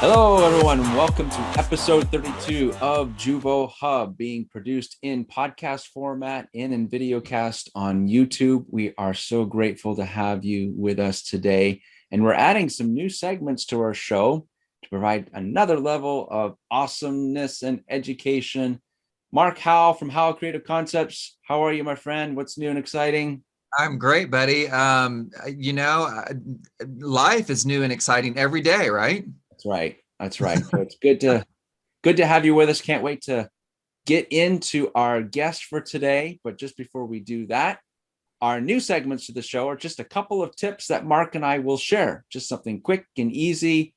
Hello, everyone, and welcome to episode 32 of JuvoHub, being produced in podcast format and in videocast on YouTube. We are so grateful to have you with us today, and we're adding some new segments to our show to provide another level of awesomeness and education. Mark Howell from Howell Creative Concepts. How are you, my friend? What's new and exciting? I'm great, buddy. Life is new and exciting every day, right? That's right. That's right. So it's good to have you with us. Can't wait to get into our guest for today. But just before we do that, our new segments to the show are just a couple of tips that Mark and I will share. Just something quick and easy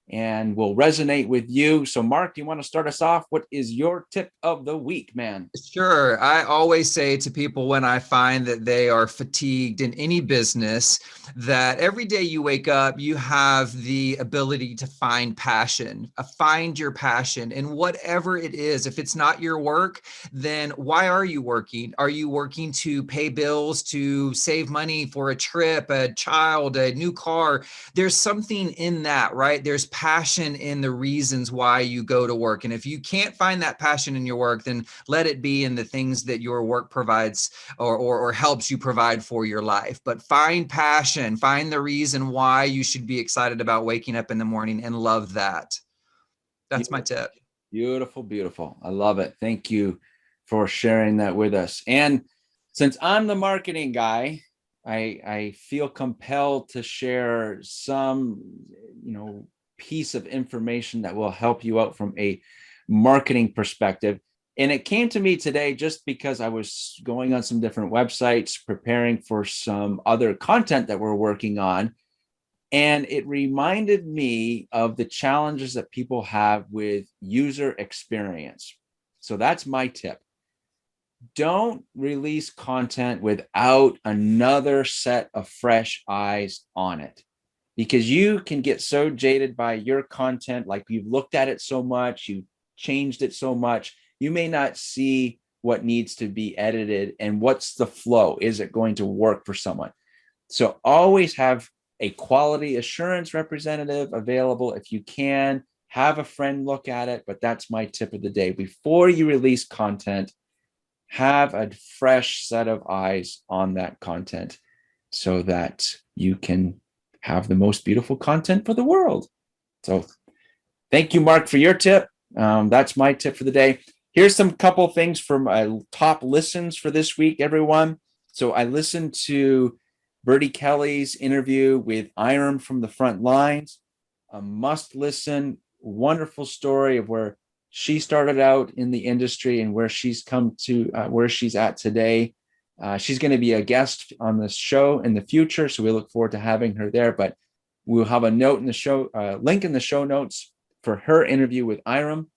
and will resonate with you. So Mark, do you want to start us off? What is your tip of the week, man? Sure. I always say to people when I find that they are fatigued in any business that every day you wake up, you have the ability to find passion, find your passion in whatever it is. If it's not your work, then why are you working? Are you working to pay bills, to save money for a trip, a child, a new car? There's something in that, right? There's passion in the reasons why you go to work. And if you can't find that passion in your work, then let it be in the things that your work provides or helps you provide for your life. But find passion, find the reason why you should be excited about waking up in the morning and love that. That's my tip. Beautiful, beautiful. I love it. Thank you for sharing that with us. And since I'm the marketing guy, I feel compelled to share some, piece of information that will help you out from a marketing perspective. And it came to me today just because I was going on some different websites, preparing for some other content that we're working on. And it reminded me of the challenges that people have with user experience. So that's my tip. Don't release content without another set of fresh eyes on it, because you can get so jaded by your content, like you've looked at it so much, you changed it so much, you may not see what needs to be edited and what's the flow. Is it going to work for someone? So always have a quality assurance representative available if you can. Have a friend look at it, but that's my tip of the day. Before you release content, have a fresh set of eyes on that content so that you can have the most beautiful content for the world. So thank you, Mark, for your tip. That's my tip for the day. Here's some couple things from my top listens for this week, everyone. So I listened to Bertie Kelly's interview with Iram from the front lines. A must listen, wonderful story of where she started out in the industry and where she's come to where she's at today. She's going to be a guest on this show in the future, so we look forward to having her there. But we'll have a note in the show, link in the show notes for her interview with Iram.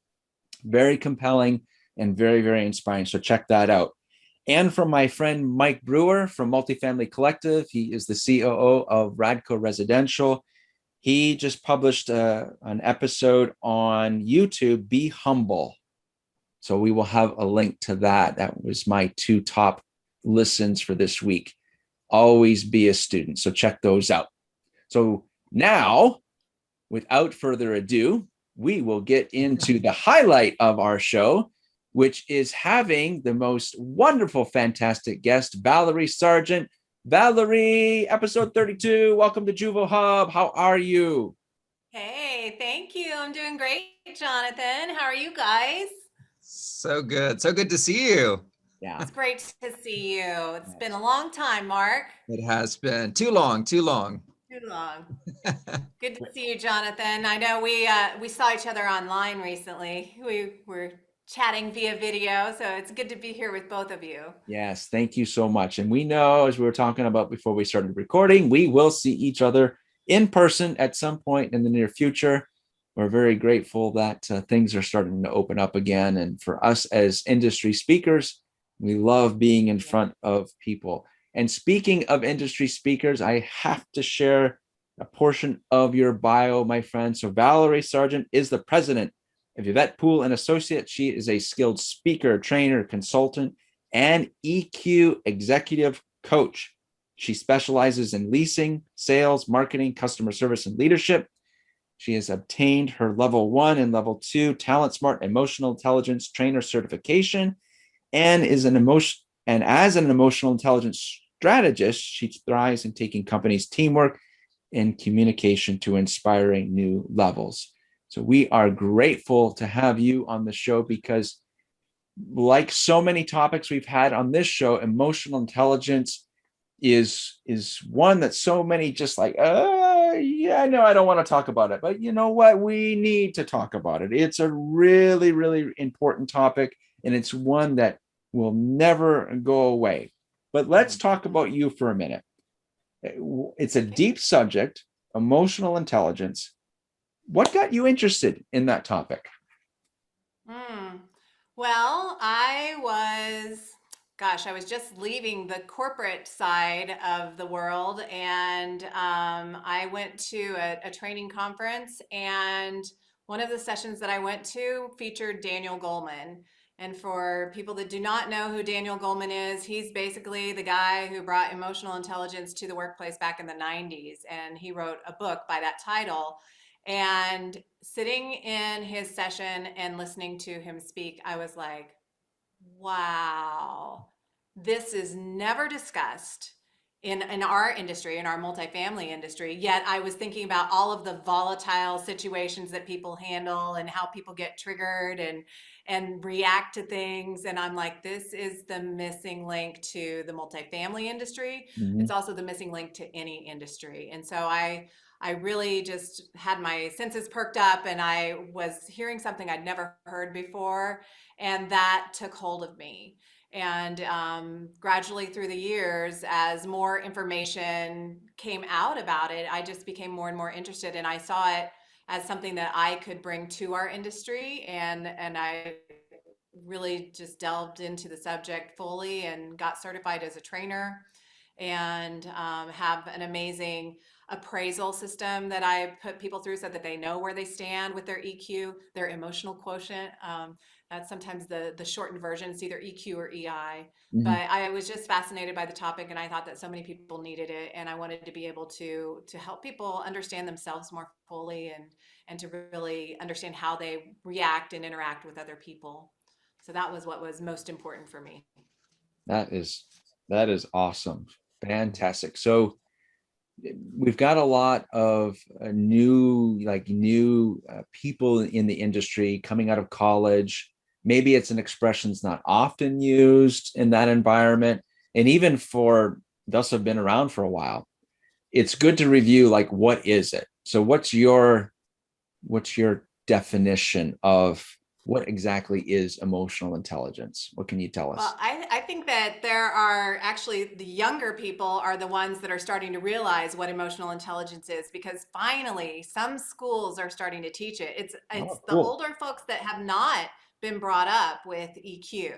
Very compelling and very, very inspiring. So check that out. And from my friend Mike Brewer from Multifamily Collective, he is the COO of Radco Residential. He just published an episode on YouTube, Be Humble. So we will have a link to that. That was my two top listens for this week. Always be a student. So check those out. So now, without further ado, we will get into the highlight of our show, which is having the most wonderful, fantastic guest, Valerie Sargent. Valerie, episode 32. Welcome to JuvoHub. How are you? Hey, thank you. I'm doing great, Jonathan. How are you guys? So good. So good to see you. Yeah. It's great to see you. It's been a long time, Mark. It has been too long, too long. Too long. Good to see you, Jonathan. I know we saw each other online recently. We were chatting via video, so it's good to be here with both of you. Yes, thank you so much. And we know, as we were talking about before we started recording, we will see each other in person at some point in the near future. We're very grateful that things are starting to open up again. And for us as industry speakers, we love being in front of people. And speaking of industry speakers, I have to share a portion of your bio, my friend. So Valerie Sargent is the president of Yvette Poole and Associates. She is a skilled speaker, trainer, consultant, and EQ executive coach. She specializes in leasing, sales, marketing, customer service, and leadership. She has obtained her level 1 and level 2 Talent Smart Emotional Intelligence Trainer certification, and as an emotional intelligence strategist, she thrives in taking companies' teamwork and communication to inspiring new levels. So we are grateful to have you on the show because, like so many topics we've had on this show, emotional intelligence is one that so many just like, yeah, no, I don't want to talk about it. But you know what? We need to talk about it. It's a really, really important topic, and it's one that will never go away. But let's talk about you for a minute. It's a deep subject, emotional intelligence. What got you interested in that topic? Well, I was just leaving the corporate side of the world, and I went to a training conference, and one of the sessions that I went to featured Daniel Goleman. And for people that do not know who Daniel Goleman is, he's basically the guy who brought emotional intelligence to the workplace back in the 90s. And he wrote a book by that title. And sitting in his session and listening to him speak, I was like, wow, this is never discussed in our industry, in our multifamily industry. Yet I was thinking about all of the volatile situations that people handle and how people get triggered and react to things. And I'm like, this is the missing link to the multifamily industry. Mm-hmm. It's also the missing link to any industry. And so I really just had my senses perked up, and I was hearing something I'd never heard before, and that took hold of me. And gradually through the years, as more information came out about it, I just became more and more interested, and I saw it as something that I could bring to our industry. And I really just delved into the subject fully and got certified as a trainer, and have an amazing appraisal system that I put people through so that they know where they stand with their EQ, their emotional quotient. That's sometimes the shortened version. It's either EQ or EI. Mm-hmm. But I was just fascinated by the topic, and I thought that so many people needed it, and I wanted to be able to help people understand themselves more fully, and to really understand how they react and interact with other people. So that was what was most important for me. That is awesome. Fantastic. So we've got a lot of new people in the industry coming out of college. Maybe it's an expression that's not often used in that environment. And even for those who have been around for a while, it's good to review, like, what is it? So what's your definition of what exactly is emotional intelligence? What can you tell us? Well, I think that there are actually, the younger people are the ones that are starting to realize what emotional intelligence is, because finally some schools are starting to teach it. It's Cool. the older folks that have not been brought up with EQ.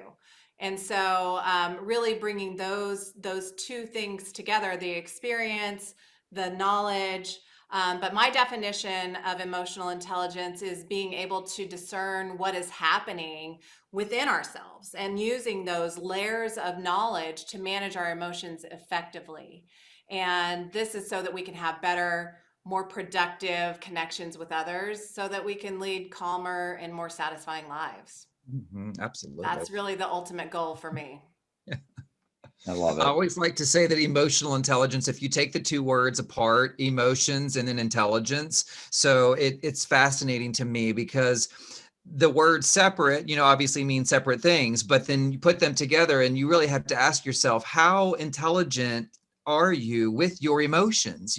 And so really bringing those two things together, the experience, the knowledge. But my definition of emotional intelligence is being able to discern what is happening within ourselves and using those layers of knowledge to manage our emotions effectively. And this is so that we can have better, more productive connections with others, so that we can lead calmer and more satisfying lives. Mm-hmm, absolutely. That's really the ultimate goal for me. I love it. I always like to say that emotional intelligence, if you take the two words apart, emotions and then intelligence, so it's fascinating to me because the word separate, obviously means separate things, but then you put them together and you really have to ask yourself, how intelligent are you with your emotions?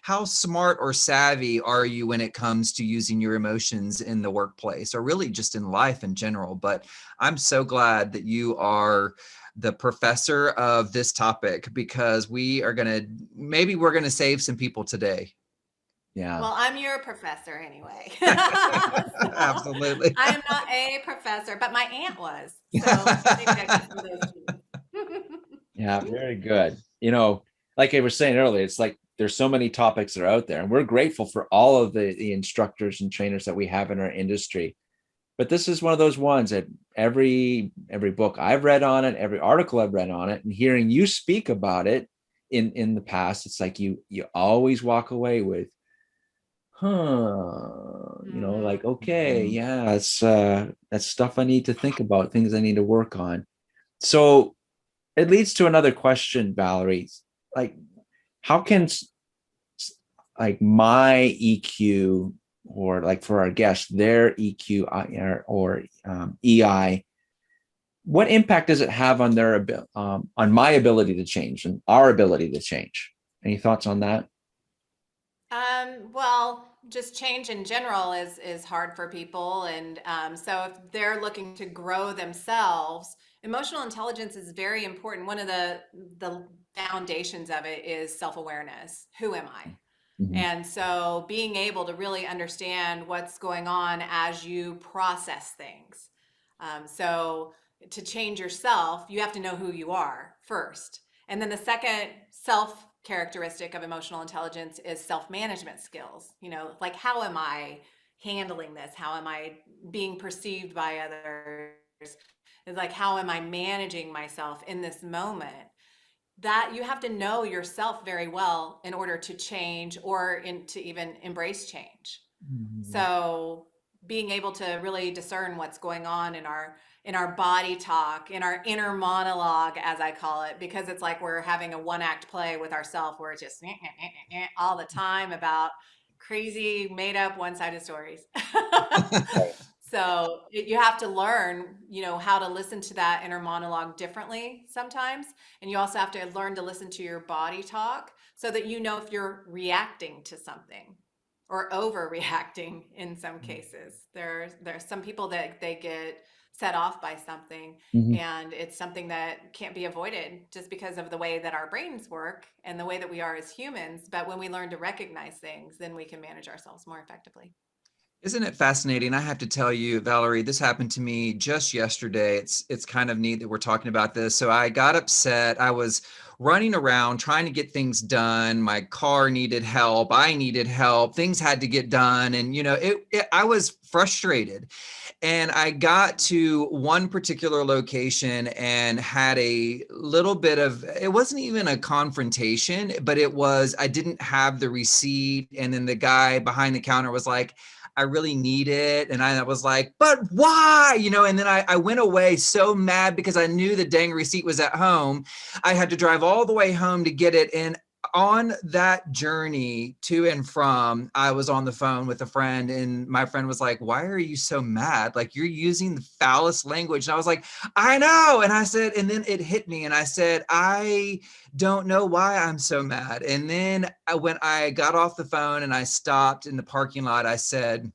How smart or savvy are you when it comes to using your emotions in the workplace, or really just in life in general? But I'm so glad that you are the professor of this topic, because we're going to save some people today. Yeah. Well, I'm your professor anyway. Absolutely. I am not a professor, but my aunt was. So maybe I got some of those genes. Yeah, very good. Like I was saying earlier, it's like there's so many topics that are out there, and we're grateful for all of the instructors and trainers that we have in our industry. But this is one of those ones that every book I've read on it, every article I've read on it, and hearing you speak about it in the past, it's like you always walk away with, like, okay, Mhm. yeah, that's stuff I need to think about, things I need to work on. So it leads to another question, Valerie. Like, how can like my EQ, or like for our guests, their EQ or EI, what impact does it have on their on my ability to change and our ability to change? Any thoughts on that? Well, just change in general is hard for people, and so if they're looking to grow themselves, emotional intelligence is very important. One of the foundations of it is self-awareness. Who am I? Mhm. And so being able to really understand what's going on as you process things. So to change yourself, you have to know who you are first. And then the second self characteristic of emotional intelligence is self management skills. Like, how am I handling this? How am I being perceived by others? It's like, how am I managing myself in this moment? That you have to know yourself very well in order to change or to even embrace change. Mhm. So being able to really discern what's going on in our body talk, in our inner monologue, as I call it, because it's like we're having a one act play with ourselves where it's just all the time about crazy made up one sided stories. Right. So you have to learn, how to listen to that inner monologue differently sometimes. And you also have to learn to listen to your body talk so that you know if you're reacting to something or overreacting in some cases. There's some people that they get set off by something, Mhm. and it's something that can't be avoided just because of the way that our brains work and the way that we are as humans. But when we learn to recognize things, then we can manage ourselves more effectively. Isn't it fascinating? I have to tell you, Valerie, this happened to me just yesterday. It's kind of neat that we're talking about this. So I got upset. I was running around trying to get things done. My car needed help. I needed help. Things had to get done, and I was frustrated. And I got to one particular location and had a little bit of, it wasn't even a confrontation, but I didn't have the receipt. And then the guy behind the counter was like, I really need it. And I was like, but why? And then I went away so mad because I knew the dang receipt was at home. I had to drive all the way home to get it. And on that journey to and from, I was on the phone with a friend, and my friend was like, why are you so mad? Like, you're using the foulest language. And I was like, I know. And I said, and then it hit me. And I said, I don't know why I'm so mad. And then when I got off the phone and I stopped in the parking lot, I said,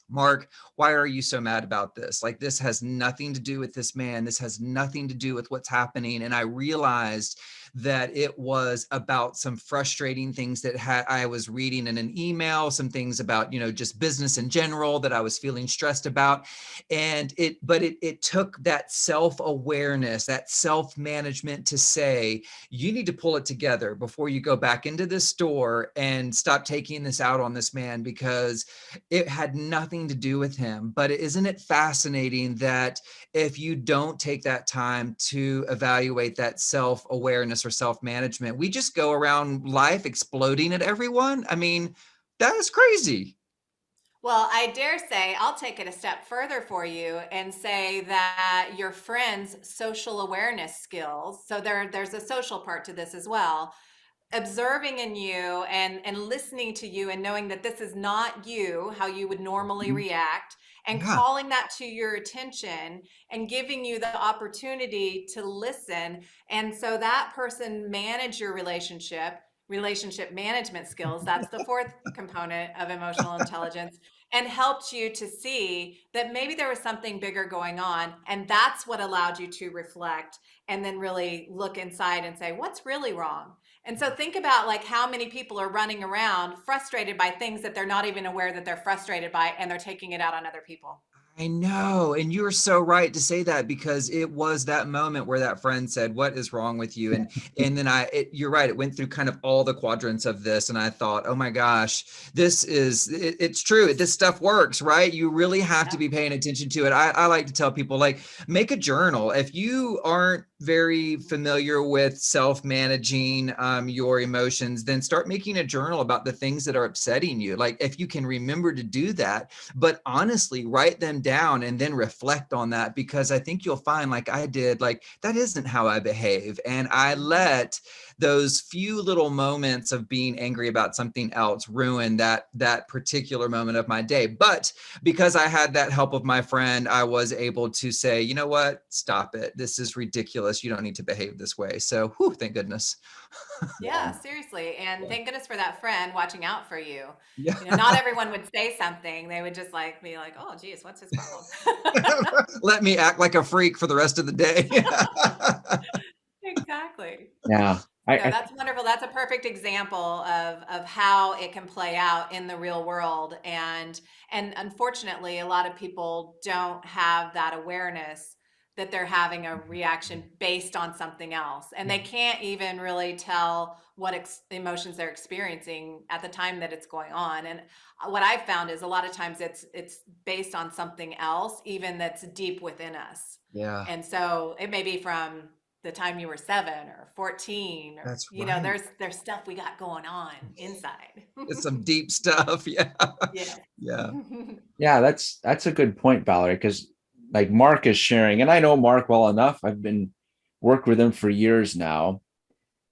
Mark, why are you so mad about this? Like, this has nothing to do with this man. This has nothing to do with what's happening. And I realized that it was about some frustrating things that I was reading in an email, some things about, just business in general that I was feeling stressed about. And it took that self-awareness, that self-management to say, you need to pull it together before you go back into this store and stop taking this out on this man, because it had nothing to do with him. But isn't it fascinating that if you don't take that time to evaluate that self-awareness or self-management, we just go around life exploding at everyone? I mean, that is crazy. Well, I dare say I'll take it a step further for you and say that your friend's social awareness skills, so there's a social part to this as well, observing in you and listening to you and knowing that this is not you, how you would normally Mhm. react, and Yeah. calling that to your attention and giving you the opportunity to listen. And so that person manage your relationship management skills. That's the fourth component of emotional intelligence, and helped you to see that maybe there was something bigger going on. And that's what allowed you to reflect and then really look inside and say, what's really wrong? And so think about like how many people are running around frustrated by things that they're not even aware that they're frustrated by, and they're taking it out on other people. I know. And you are so right to say that, because it was that moment where that friend said, what is wrong with you? And then you're right. It went through kind of all the quadrants of this. And I thought, oh my gosh, it's true. This stuff works, right? You really have to be paying attention to it. I like to tell people, like, make a journal. If you aren't very familiar with self-managing your emotions, then start making a journal about the things that are upsetting you. Like, if you can remember to do that, but honestly, write them down and then reflect on that, because I think you'll find, like I did, like, that isn't how I behave. And I let those few little moments of being angry about something else ruin that particular moment of my day. But because I had that help of my friend, I was able to say, you know what, stop it. This is ridiculous. You don't need to behave this way. So, whew, thank goodness. Yeah, seriously. And thank goodness for that friend watching out for you. Yeah. You know, not everyone would say something. They would just like be like, oh, geez, what's his problem? Let me act like a freak for the rest of the day. Exactly. Yeah. So that's wonderful. That's a perfect example of how it can play out in the real world. And unfortunately, a lot of people don't have that awareness that they're having a reaction based on something else. And they can't even really tell what emotions they're experiencing at the time that it's going on. And what I've found is a lot of times it's based on something else, even that's deep within us. Yeah, And so it may be from the time you were 7 or 14, or that's right. there's stuff we got going on inside. It's some deep stuff. Yeah. Yes. Yeah. Yeah, that's a good point, Valerie, because like Mark is sharing, and I know Mark well enough. I've been worked with him for years now.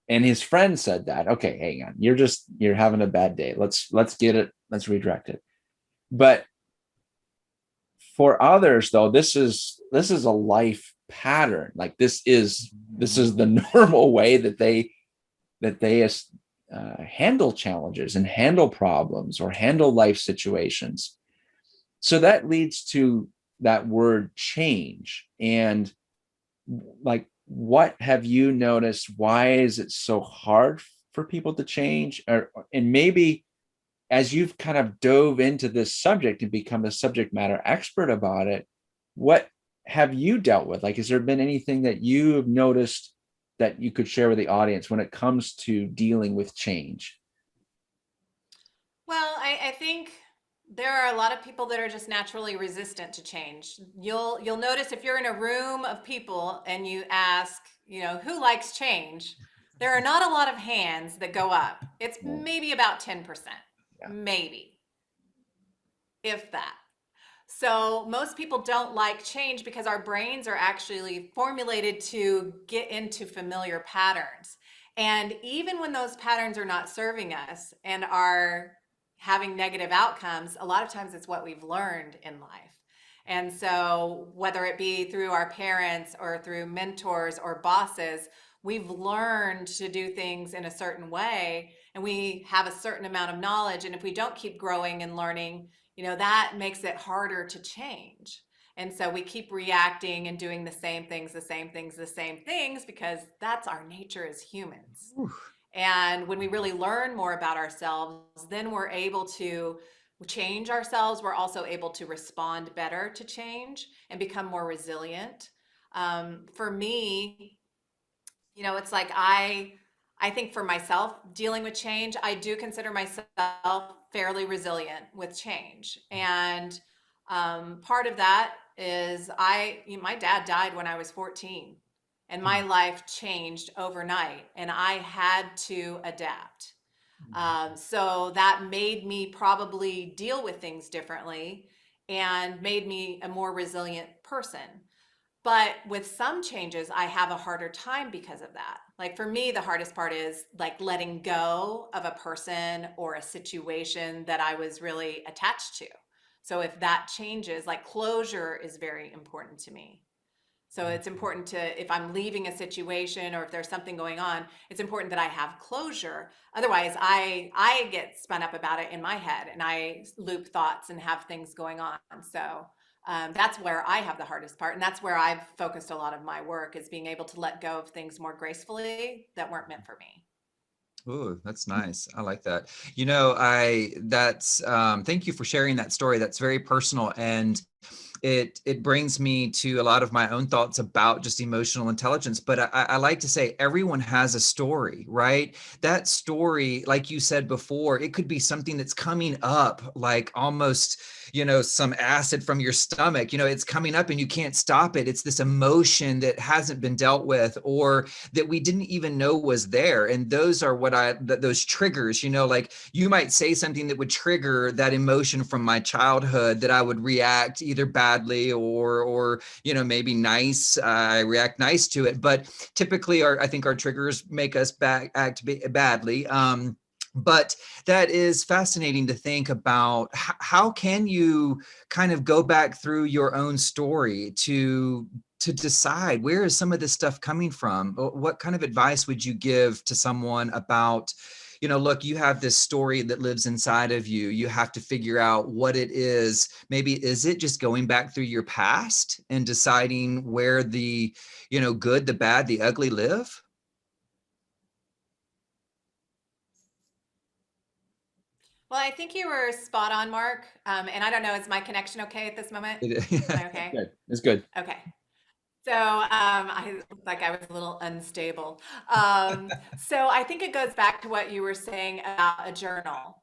And his friend said that, okay, hang on, you're having a bad day. Let's get it, let's redirect it. But for others, though, this is a life pattern. Like this is the normal way that they handle challenges and handle problems or handle life situations. So that leads to that word change. And like, what have you noticed? Why is it so hard for people to change? And maybe as you've kind of dove into this subject and become a subject matter expert about it, what have you dealt with? Like, has there been anything that you've noticed that you could share with the audience when it comes to dealing with change? Well, I think there are a lot of people that are just naturally resistant to change. You'll notice if you're in a room of people and you ask, who likes change, there are not a lot of hands that go up. It's maybe about 10%, Yeah. maybe, if that. So most people don't like change because our brains are actually formulated to get into familiar patterns. And even when those patterns are not serving us and are having negative outcomes, a lot of times it's what we've learned in life. And so whether it be through our parents or through mentors or bosses, we've learned to do things in a certain way, and we have a certain amount of knowledge. And if we don't keep growing and learning, that makes it harder to change. And so we keep reacting and doing the same things, because that's our nature as humans. Oof. And when we really learn more about ourselves, then we're able to change ourselves. We're also able to respond better to change and become more resilient. For me, it's like I think for myself, dealing with change, I do consider myself fairly resilient with change. And part of that is my dad died when I was 14, and my life changed overnight, and I had to adapt. So that made me probably deal with things differently and made me a more resilient person. But with some changes, I have a harder time because of that. Like for me, the hardest part is like letting go of a person or a situation that I was really attached to. So if that changes, like closure is very important to me. So it's important to, if I'm leaving a situation or if there's something going on, it's important that I have closure. Otherwise, I get spun up about it in my head and I loop thoughts and have things going on. So that's where I have the hardest part. And that's where I've focused a lot of my work, is being able to let go of things more gracefully that weren't meant for me. Ooh, that's nice. I like that. Thank you for sharing that story. That's very personal. And it brings me to a lot of my own thoughts about just emotional intelligence. But I like to say everyone has a story, right? That story, like you said before, it could be something that's coming up, like almost, some acid from your stomach, it's coming up and you can't stop it. It's this emotion that hasn't been dealt with, or that we didn't even know was there. And those are those triggers, like you might say something that would trigger that emotion from my childhood, that I would react either badly or maybe nice. I react nice to it, but typically I think our triggers make us act badly. But that is fascinating to think about. How can you kind of go back through your own story to decide where is some of this stuff coming from? What kind of advice would you give to someone about, look, you have this story that lives inside of you. You have to figure out what it is. Maybe is it just going back through your past and deciding where the, good, the bad, the ugly live? Well, I think you were spot on, Mark. And I don't know, is my connection okay at this moment? Am I okay? Good. It's good. Okay. So I like I was a little unstable. So I think it goes back to what you were saying about a journal.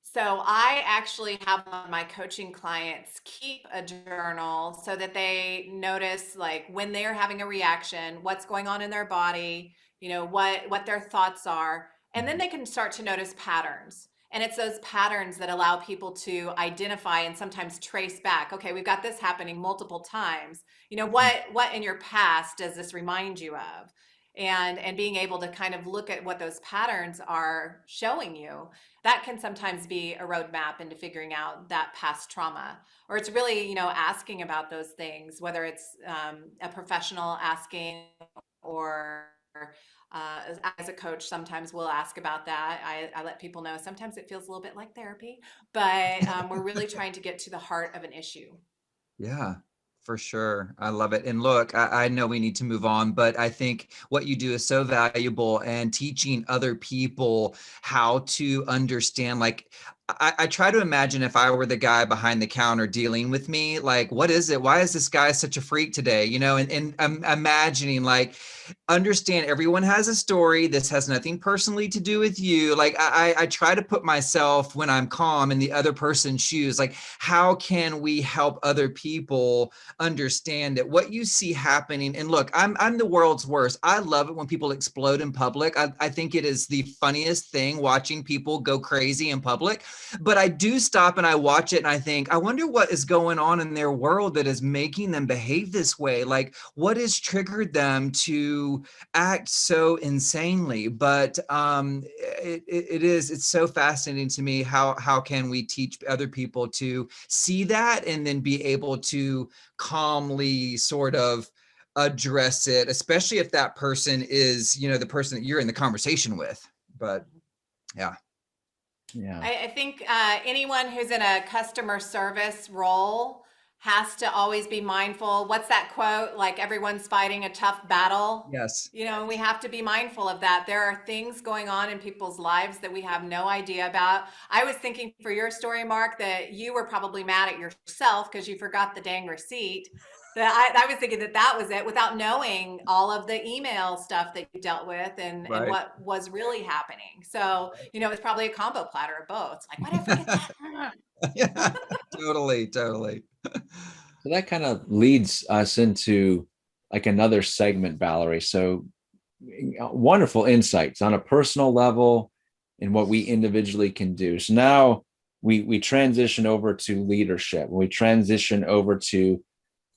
So I actually have my coaching clients keep a journal so that they notice like when they're having a reaction, what's going on in their body, what their thoughts are, and then they can start to notice patterns. And it's those patterns that allow people to identify and sometimes trace back. Okay, we've got this happening multiple times. What in your past does this remind you of? And being able to kind of look at what those patterns are showing you, that can sometimes be a roadmap into figuring out that past trauma. Or it's really, asking about those things, whether it's a professional asking, or as a coach, sometimes we'll ask about that. I let people know sometimes it feels a little bit like therapy, but we're really trying to get to the heart of an issue. Yeah, for sure. I love it. And look, I know we need to move on, but I think what you do is so valuable, and teaching other people how to understand, like, I try to imagine if I were the guy behind the counter dealing with me, like, what is it? Why is this guy such a freak today? And I'm imagining, like, understand everyone has a story. This has nothing personally to do with you. Like, I try to put myself, when I'm calm, in the other person's shoes. Like, how can we help other people understand that what you see happening? And look, I'm the world's worst. I love it when people explode in public. I think it is the funniest thing, watching people go crazy in public. But I do stop and I watch it and I think, I wonder what is going on in their world that is making them behave this way. Like, what has triggered them to act so insanely? But it's so fascinating to me. How can we teach other people to see that and then be able to calmly sort of address it, especially if that person is, the person that you're in the conversation with. But yeah. Yeah. I think anyone who's in a customer service role has to always be mindful. What's that quote? Like, everyone's fighting a tough battle. Yes. We have to be mindful of that. There are things going on in people's lives that we have no idea about. I was thinking for your story, Mark, that you were probably mad at yourself because you forgot the dang receipt. That I was thinking that was it, without knowing all of the email stuff that you dealt with and Right. what was really happening. So, it's probably a combo platter of both. It's like, why did I forget that? Yeah, totally. So that kind of leads us into like another segment, Valerie. So wonderful insights on a personal level and what we individually can do. So now we transition over to leadership. We transition over to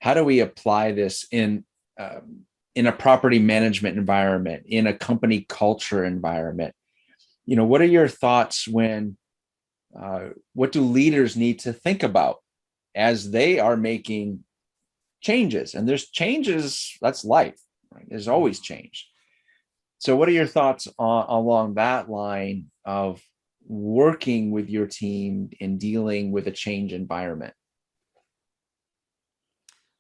how do we apply this in a property management environment, in a company culture environment. What are your thoughts when what do leaders need to think about as they are making changes? And there's changes, that's life, right? There's always change. So what are your thoughts along that line of working with your team in dealing with a change environment?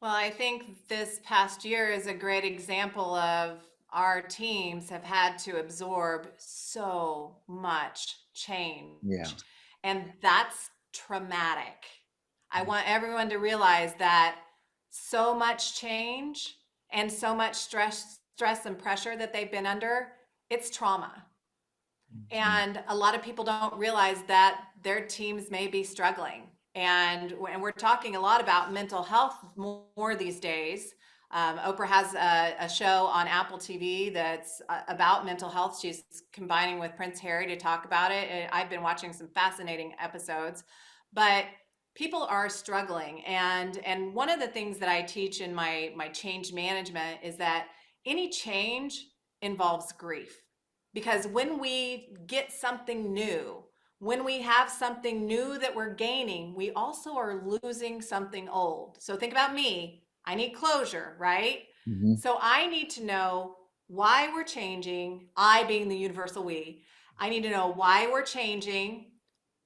Well, I think this past year is a great example of our teams have had to absorb so much Yeah. change. And that's traumatic. I want everyone to realize that so much change and so much stress and pressure that they've been under, it's trauma. And a lot of people don't realize that their teams may be struggling. And we're talking a lot about mental health more these days. Oprah has a show on Apple TV that's about mental health. She's combining with Prince Harry to talk about it. I've been watching some fascinating episodes, but people are struggling. And one of the things that I teach in my change management is that any change involves grief. Because when we get something new, when we have something new that we're gaining, we also are losing something old. So think about me. I need closure, right? Mhm. So I need to know why we're changing. I being the universal we. I need to know why we're changing,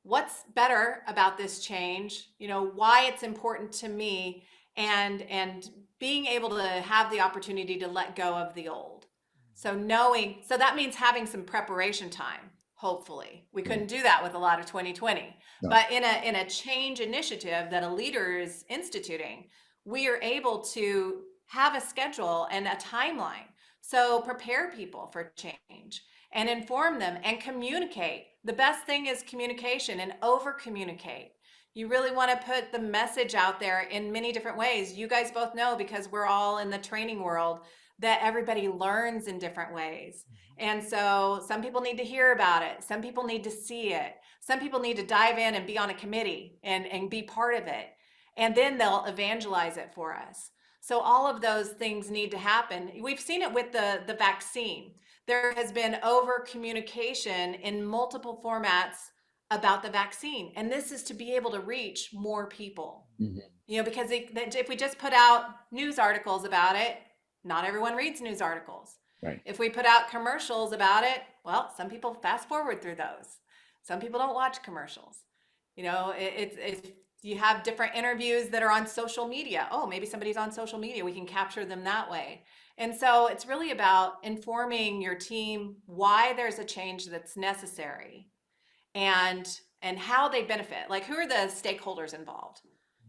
what's better about this change, why it's important to me, and being able to have the opportunity to let go of the old. So that means having some preparation time. Hopefully we couldn't do that with a lot of 2020, No. but in a change initiative that a leader is instituting, we are able to have a schedule and a timeline. So prepare people for change and inform them and communicate. The best thing is communication, and over communicate. You really want to put the message out there in many different ways. You guys both know, because we're all in the training world, that everybody learns in different ways. And so some people need to hear about it. Some people need to see it. Some people need to dive in and be on a committee and be part of it. And then they'll evangelize it for us. So all of those things need to happen. We've seen it with the vaccine. There has been over communication in multiple formats about the vaccine. And this is to be able to reach more people. Mhm. Because if we just put out news articles about it, not everyone reads news articles. Right. If we put out commercials about it, well, some people fast forward through those. Some people don't watch commercials. It's you have different interviews that are on social media. Oh, maybe somebody's on social media. We can capture them that way. And so it's really about informing your team why there's a change that's necessary, and how they benefit. Like, who are the stakeholders involved?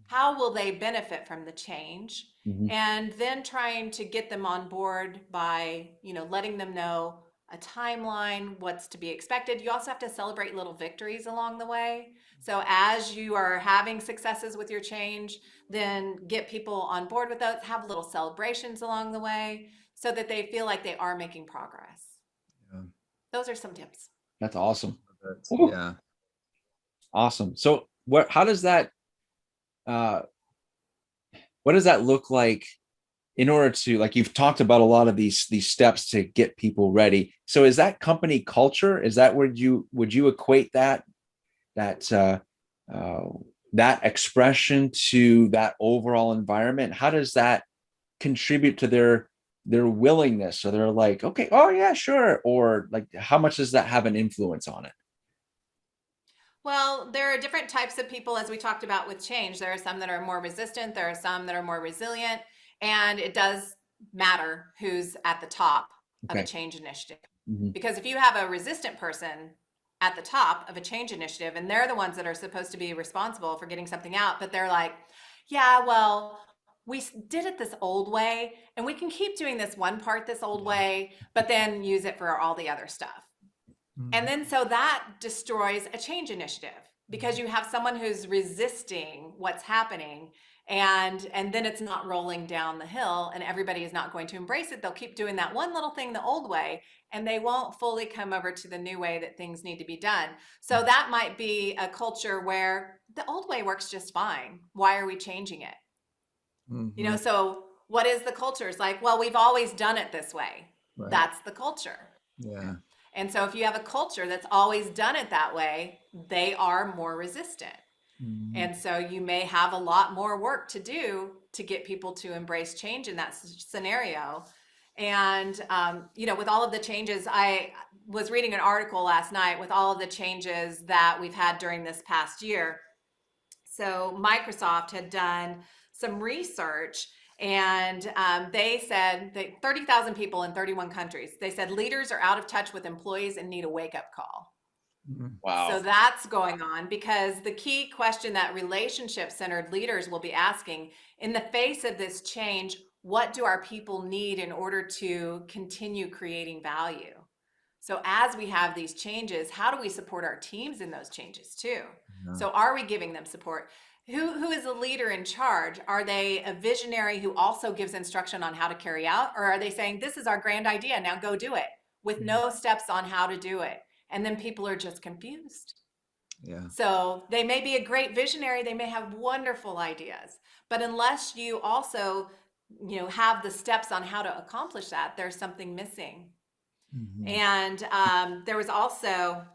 How will they benefit from the change? Mhm. And then trying to get them on board by, letting them know a timeline, what's to be expected. You also have to celebrate little victories along the way. So as you are having successes with your change, then get people on board with those, have little celebrations along the way so that they feel like they are making progress. Yeah. Those are some tips. That's awesome. Yeah. Awesome. So how does that, what does that look like in order to, like, you've talked about a lot of these steps to get people ready. So is that company culture? Is that would you equate that that expression to that overall environment? How does that contribute to their willingness? So they're like, okay, oh yeah, sure. Or like, how much does that have an influence on it? Well, there are different types of people, as we talked about with change. There are some that are more resistant. There are some that are more resilient. And it does matter who's at the top of a Okay. change initiative. Mhm. Because if you have a resistant person at the top of a change initiative, and they're the ones that are supposed to be responsible for getting something out, but they're like, yeah, well, we did it this old way, and we can keep doing this one part this old way, but then use it for all the other stuff. And then so that destroys a change initiative, because you have someone who's resisting what's happening, and then it's not rolling down the hill, and everybody is not going to embrace it. They'll keep doing that one little thing the old way, and they won't fully come over to the new way that things need to be done. So that might be a culture where the old way works just fine. Why are we changing it? Mhm. So what is the culture? It's like, well, we've always done it this way. Right. That's the culture. Yeah. And so if you have a culture that's always done it that way, they are more resistant. Mhm. And so you may have a lot more work to do to get people to embrace change in that scenario. And, with all of the changes, I was reading an article last night with all of the changes that we've had during this past year. So Microsoft had done some research, and they said that 30,000 people in 31 countries, they said leaders are out of touch with employees and need a wake-up call. Mhm. Wow. So that's going on, because the key question that relationship-centered leaders will be asking, in the face of this change, what do our people need in order to continue creating value? So as we have these changes, how do we support our teams in those changes too? Yeah. So are we giving them support? Who is a leader in charge? Are they a visionary who also gives instruction on how to carry out? Or are they saying, this is our grand idea, now go do it, with no steps on how to do it? And then people are just confused. Yeah. So they may be a great visionary, they may have wonderful ideas, but unless you also, have the steps on how to accomplish that, there's something missing. Mhm. And there was also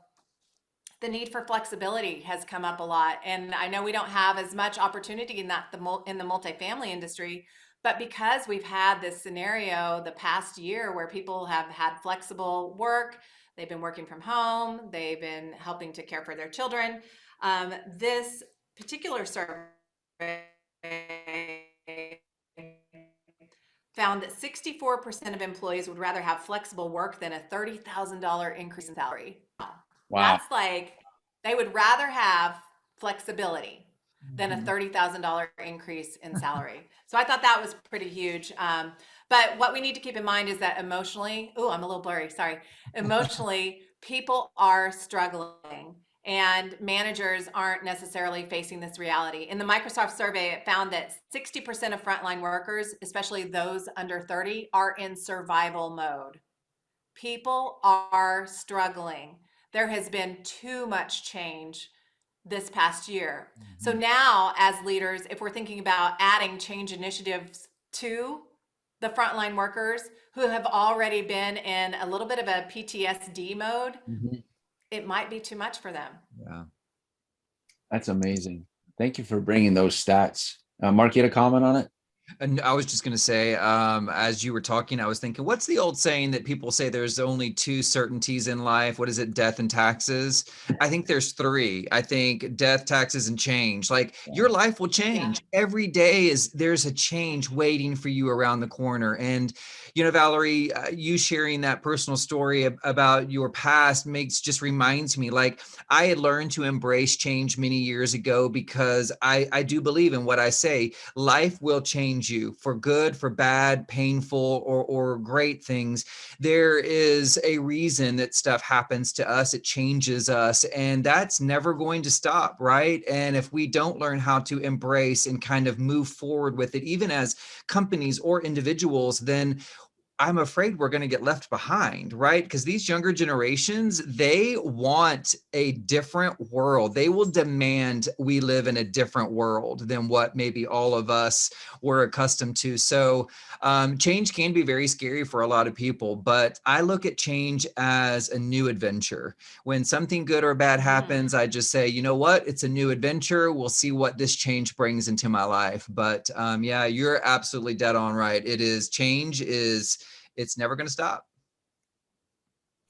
the need for flexibility has come up a lot. And I know we don't have as much opportunity in in the multifamily industry, but because we've had this scenario the past year where people have had flexible work, they've been working from home, they've been helping to care for their children. This particular survey found that 64% of employees would rather have flexible work than a $30,000 increase in salary. Wow. That's like, they would rather have flexibility than a Mhm. $30,000 increase in salary. So I thought that was pretty huge. But what we need to keep in mind is that emotionally, oh, I'm a little blurry, sorry. Emotionally, people are struggling, and managers aren't necessarily facing this reality. In the Microsoft survey, it found that 60% of frontline workers, especially those under 30, are in survival mode. People are struggling. There has been too much change this past year. So Mhm. now, as leaders, if we're thinking about adding change initiatives to the frontline workers who have already been in a little bit of a PTSD mode, Mhm. it might be too much for them. Yeah. That's amazing. Thank you for bringing those stats. Mark, you had a comment on it? And I was just going to say, as you were talking, I was thinking, what's the old saying that people say there's only two certainties in life? What is it? Death and taxes. I think there's three. I think death, taxes, and change. Like your life will change. Every day there's a change waiting for you around the corner. And, Valerie, you sharing that personal story about your past just reminds me, like I had learned to embrace change many years ago, because I do believe in what I say. Life will change you for good, for bad, painful, or great things. There is a reason that stuff happens to us. It changes us, and that's never going to stop, right? And if we don't learn how to embrace and kind of move forward with it, even as companies or individuals, then I'm afraid we're going to get left behind, right? Because these younger generations, they want a different world. They will demand we live in a different world than what maybe all of us were accustomed to. So change can be very scary for a lot of people, but I look at change as a new adventure. When something good or bad happens, I just say, you know what? It's a new adventure. We'll see what this change brings into my life. But yeah, you're absolutely dead on right. It's never going to stop.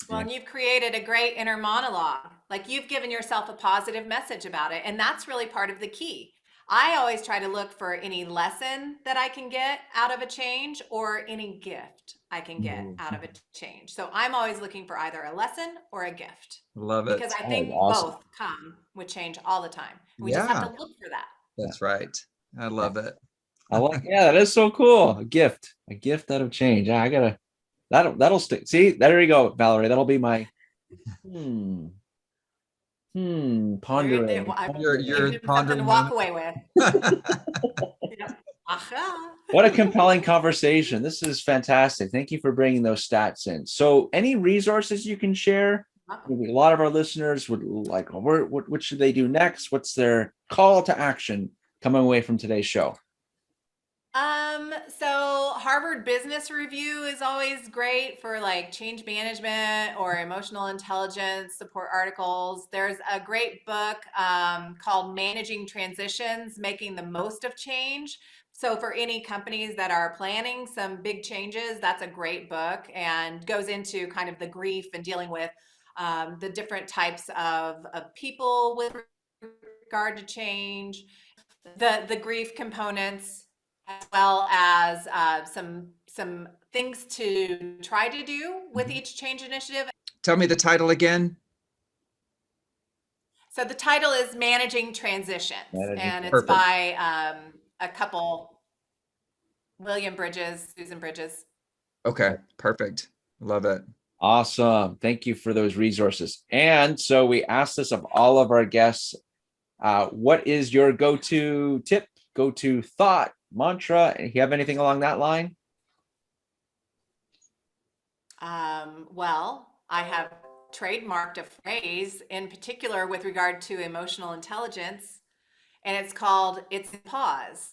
Well, Yeah. and you've created a great inner monologue. Like, you've given yourself a positive message about it. And that's really part of the key. I always try to look for any lesson that I can get out of a change, or any gift I can get out of a change. So I'm always looking for either a lesson or a gift, Love because it. I That is think awesome. both come with change all the time. We just have to Yeah, look for that. that's right. I love it. Yeah, that is so cool. A gift out of change. Yeah, that'll stick. See, there you go, Valerie. That'll be my hmm, There, pondering, well, I've You're given him something to walk pondering. away with. Yep. Aha. What a compelling conversation. This is fantastic. Thank you for bringing those stats in. So, any resources you can share? Maybe a lot of our listeners would like, what should they do next? What's their call to action coming away from today's show? So Harvard Business Review is always great for like change management or emotional intelligence support articles. There's a great book called Managing Transitions, Making the Most of Change. So for any companies that are planning some big changes, that's a great book, and goes into kind of the grief and dealing with the different types of people with regard to change, the grief components, as well as some things to try to do with each change initiative. Tell me the title again. So the title is Managing Transitions, and it's Perfect. by a couple, Susan Bridges. Okay, perfect. Love it. Awesome. Thank you for those resources. And so we asked this of all of our guests. What is your go-to tip, go-to thought, mantra? You have anything along that line? Well, I have trademarked a phrase in particular with regard to emotional intelligence, and it's called "It's in pause."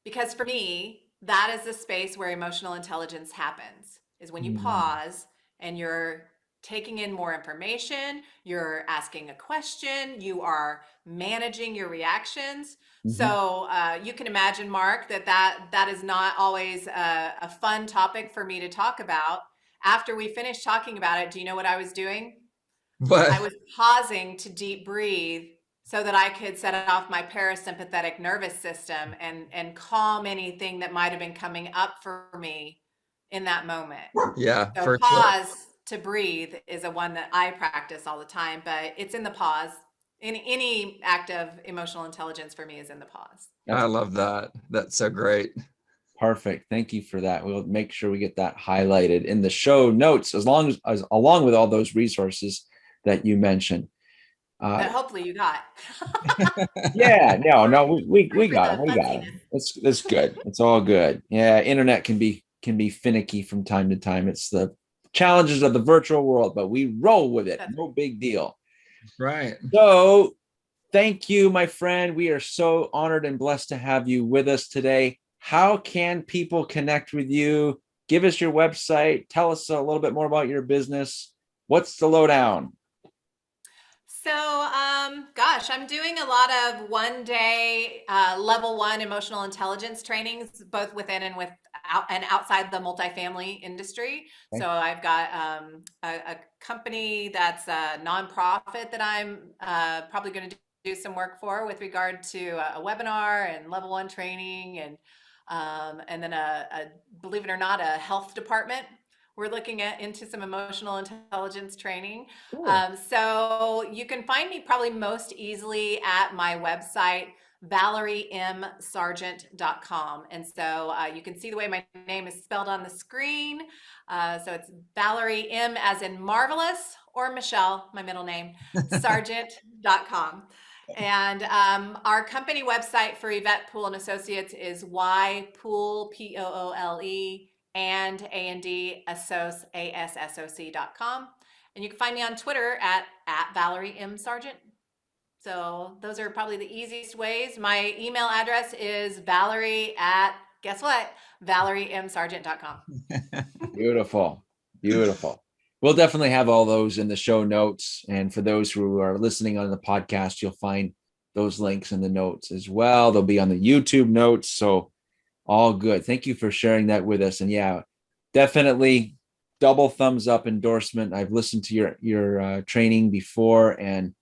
Because for me, that is the space where emotional intelligence happens, is when you pause and you're taking in more information, you're asking a question, you are managing your reactions. So you can imagine, Mark, that is not always a fun topic for me to talk about. After we finished talking about it, do you know what I was doing? I What? was pausing to deep breathe so that I could set off my parasympathetic nervous system and calm anything that might have been coming up for me in that moment. Yeah, So for sure. pause to breathe is a one that I practice all the time, but it's in the pause. Any act of emotional intelligence for me is in the pause. I love that. That's so great. Perfect. Thank you for that. We'll make sure we get that highlighted in the show notes, along with all those resources that you mentioned. That hopefully you got. Yeah, no, we For got the it. We got it. fuzziness. It's good. It's all good. Yeah, internet can be finicky from time to time. It's the challenges of the virtual world, but we roll with it. No big deal. Right. So thank you, my friend. We are so honored and blessed to have you with us today. How can people connect with you? Give us your website. Tell us a little bit more about your business. What's the lowdown? So, gosh, I'm doing a lot of one-day level 1 emotional intelligence trainings, both within and outside the multifamily industry. Okay. So I've got a company that's a nonprofit that I'm probably going to do some work for with regard to a webinar and level 1 training, and then believe it or not, a health department. We're looking into some emotional intelligence training. Cool. So you can find me probably most easily at my website, ValerieMSargent.com. And so you can see the way my name is spelled on the screen. So it's Valerie M as in marvelous, or Michelle, my middle name, Sargent.com. And our company website for Yvette Poole and Associates is Ypoole, Poole, and ASSOC.com. And you can find me on Twitter at Valerie M. Sargent. So those are probably the easiest ways. My email address is Valerie at, guess what? ValerieMSargent.com. Beautiful. Beautiful. We'll definitely have all those in the show notes. And for those who are listening on the podcast, you'll find those links in the notes as well. They'll be on the YouTube notes. So all good. Thank you for sharing that with us. And yeah, definitely double thumbs up endorsement. I've listened to your training before, and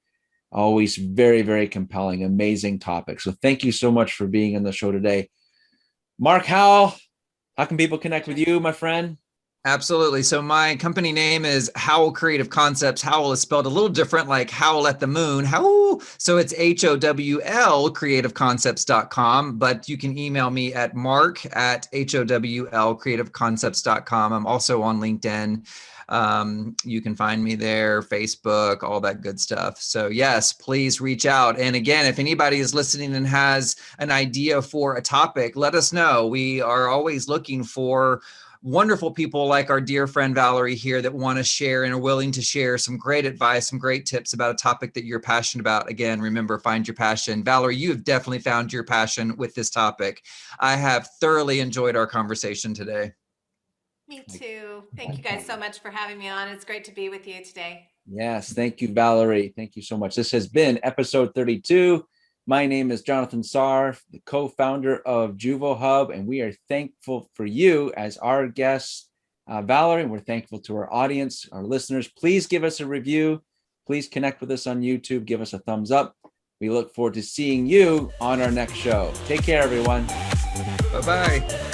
always very, very compelling, amazing topic. So thank you so much for being on the show today. Mark Howell, how can people connect with you, my friend? Absolutely. So my company name is Howell Creative Concepts. Howell is spelled a little different, like Howl at the Moon. Howl. So it's HOWL creativeconcepts.com, but you can email me at mark@HOWLcreativeconcepts.com. I'm also on LinkedIn. You can find me there, Facebook, all that good stuff. So yes, please reach out. And again, if anybody is listening and has an idea for a topic, let us know. We are always looking for wonderful people like our dear friend Valerie here that want to share and are willing to share some great advice, some great tips about a topic that you're passionate about. Again, remember, find your passion. Valerie, you have definitely found your passion with this topic. I have thoroughly enjoyed our conversation today. Me too. Thank you guys so much for having me on. It's great to be with you today. Yes, thank you, Valerie. Thank you so much. This has been episode 32. My name is Jonathan Sarr, the co-founder of JuvoHub, and we are thankful for you as our guest, Valerie. We're thankful to our audience, our listeners. Please give us a review. Please connect with us on YouTube. Give us a thumbs up. We look forward to seeing you on our next show. Take care, everyone. Bye-bye.